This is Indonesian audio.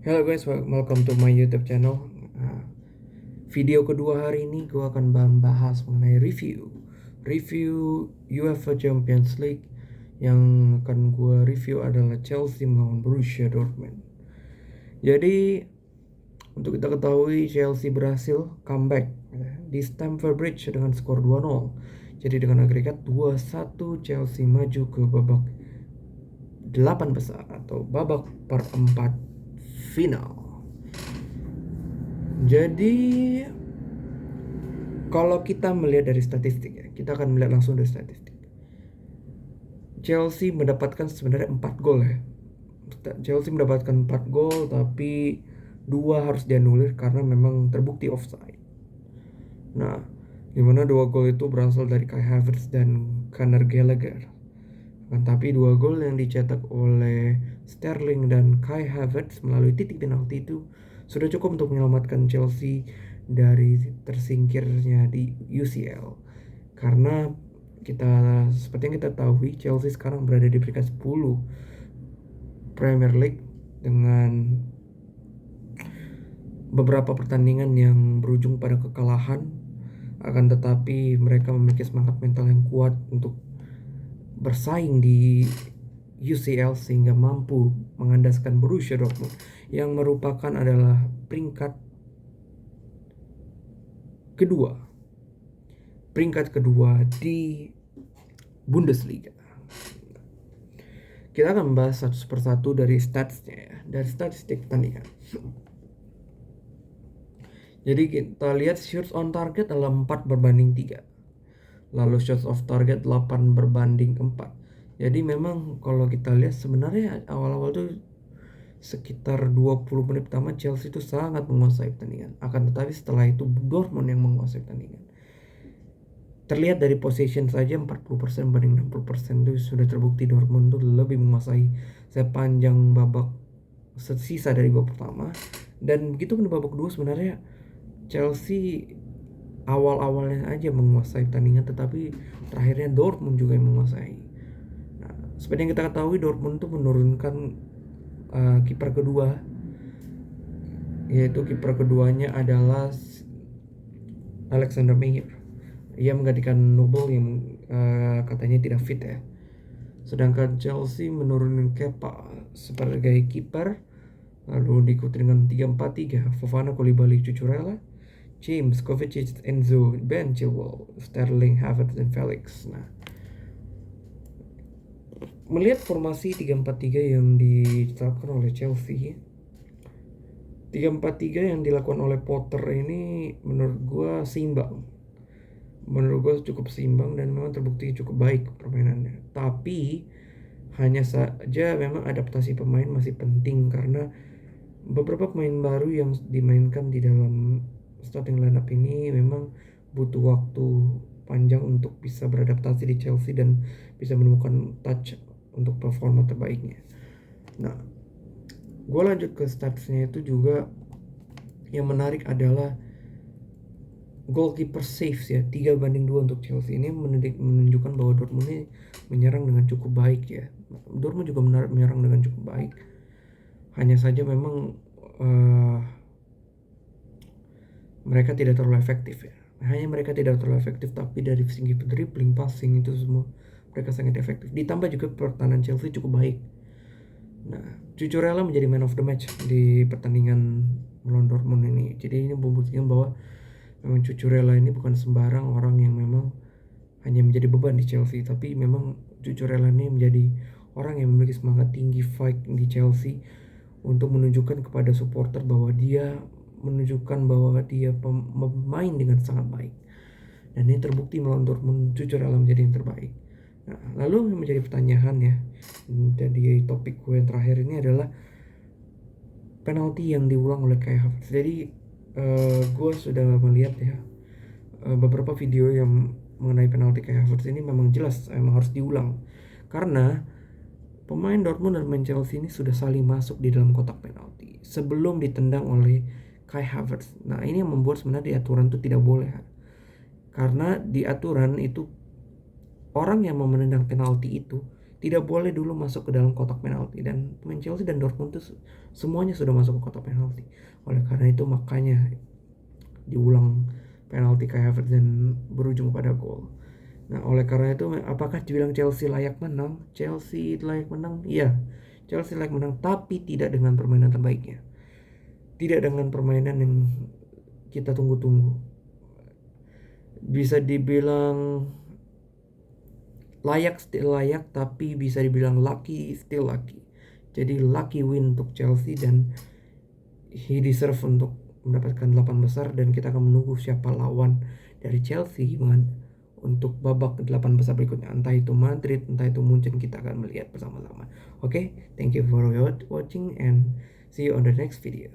Hello guys, welcome to my YouTube channel. Uh, Video kedua hari ini gue akan membahas mengenai review UEFA Champions League. Yang akan gue review adalah Chelsea melawan Borussia Dortmund. Jadi untuk kita ketahui Chelsea berhasil comeback di Stamford Bridge dengan skor 2-0. Jadi dengan agregat 2-1 Chelsea maju ke babak 8 besar atau babak perempat final. Jadi kalau kita melihat dari statistik ya, kita akan melihat langsung dari statistik. Chelsea mendapatkan sebenarnya 4 gol ya. Chelsea mendapatkan 4 gol tapi 2 harus dianulir karena memang terbukti offside. Nah, dimana 2 gol itu berasal dari Kai Havertz dan Conor Gallagher. Tapi 2 gol yang dicetak oleh Sterling dan Kai Havertz melalui titik penalti itu sudah cukup untuk menyelamatkan Chelsea dari tersingkirnya di UCL. Karena seperti yang kita tahu, Chelsea sekarang berada di peringkat 10 Premier League dengan beberapa pertandingan yang berujung pada kekalahan. Akan tetapi mereka memiliki semangat mental yang kuat untuk bersaing di UCL sehingga mampu mengandaskan Borussia Dortmund yang merupakan adalah peringkat kedua di Bundesliga. Kita akan membahas satu persatu dari statsnya ya, dari statistik pertandingan. Jadi kita lihat shots on target adalah 4/3. Lalu shots off target 8/4. Jadi memang kalau kita lihat sebenarnya awal-awal tuh sekitar 20 menit pertama Chelsea itu sangat menguasai pertandingan. Akan tetapi setelah itu Dortmund yang menguasai pertandingan. Terlihat dari possession saja 40% banding 60% itu sudah terbukti Dortmund itu lebih menguasai sepanjang babak sisa dari babak pertama. Dan begitu pun di babak kedua sebenarnya Chelsea awal-awalnya aja menguasai pertandingan, tetapi terakhirnya Dortmund juga yang menguasai. Nah, seperti yang kita ketahui Dortmund itu menurunkan kiper kedua, yaitu kiper keduanya adalah Alexander Meyer. Ia menggantikan Noble yang katanya tidak fit ya. Sedangkan Chelsea menurunkan Kepa sebagai kiper, lalu diikuti dengan 3-4-3 Fofana, Koulibaly, Cucurella, James, Kovacic, Enzo, Ben Chilwell, Sterling, Havertz, dan Felix. Nah, melihat formasi 3-4-3 yang diterapkan oleh Chelsea, 3-4-3 yang dilakukan oleh Potter ini menurut gue seimbang. Menurut gue cukup seimbang dan memang terbukti cukup baik permainannya. Tapi hanya saja memang adaptasi pemain masih penting karena beberapa pemain baru yang dimainkan di dalam starting lineup ini memang butuh waktu panjang untuk bisa beradaptasi di Chelsea dan bisa menemukan touch untuk performa terbaiknya. Nah, gue lanjut ke statsnya itu juga yang menarik adalah goalkeeper saves ya, 3/2 untuk Chelsea. Ini menunjukkan bahwa Dortmund ini menyerang dengan cukup baik ya. Dortmund juga menyerang dengan cukup baik. Hanya saja memang mereka tidak terlalu efektif ya. Hanya mereka tidak terlalu efektif, tapi dari segi dribbling, passing itu semua mereka sangat efektif. Ditambah juga pertahanan Chelsea cukup baik. Nah, Cucurella menjadi man of the match di pertandingan melawan Dortmund ini. Jadi ini membuktikan bahwa memang Cucurella ini bukan sembarang orang yang memang hanya menjadi beban di Chelsea, tapi memang Cucurella ini menjadi orang yang memiliki semangat tinggi fight di Chelsea untuk menunjukkan kepada supporter bahwa dia pemain dengan sangat baik. Dan ini terbukti melawan Dortmund, Cucurella menjadi yang terbaik. Nah, lalu yang menjadi pertanyaan ya, jadi topik gue yang terakhir ini adalah penalti yang diulang oleh Kai Havertz. Jadi gue sudah melihat ya beberapa video yang mengenai penalti Kai Havertz ini memang jelas emang harus diulang karena pemain Dortmund dan pemain Chelsea ini sudah saling masuk di dalam kotak penalti sebelum ditendang oleh Kai Havertz. Nah, ini yang membuat sebenarnya di aturan itu tidak boleh karena di aturan itu orang yang mau menendang penalti itu tidak boleh dulu masuk ke dalam kotak penalti, dan pemain Chelsea dan Dortmund itu semuanya sudah masuk ke kotak penalti. Oleh karena itu makanya diulang penalti Kai Havertz dan berujung pada gol. Nah, oleh karena itu apakah dibilang Chelsea layak menang? Chelsea layak menang? Iya, Chelsea layak menang, tapi tidak dengan permainan terbaiknya. Tidak dengan permainan yang kita tunggu-tunggu. Bisa dibilang layak, still layak, tapi bisa dibilang lucky, still lucky. Jadi lucky win untuk Chelsea, dan he deserve untuk mendapatkan 8 besar, dan kita akan menunggu siapa lawan dari Chelsea untuk babak 8 besar berikutnya. Entah itu Madrid, entah itu Munchen, kita akan melihat bersama-sama. Oke, thank you for watching and see you on the next video.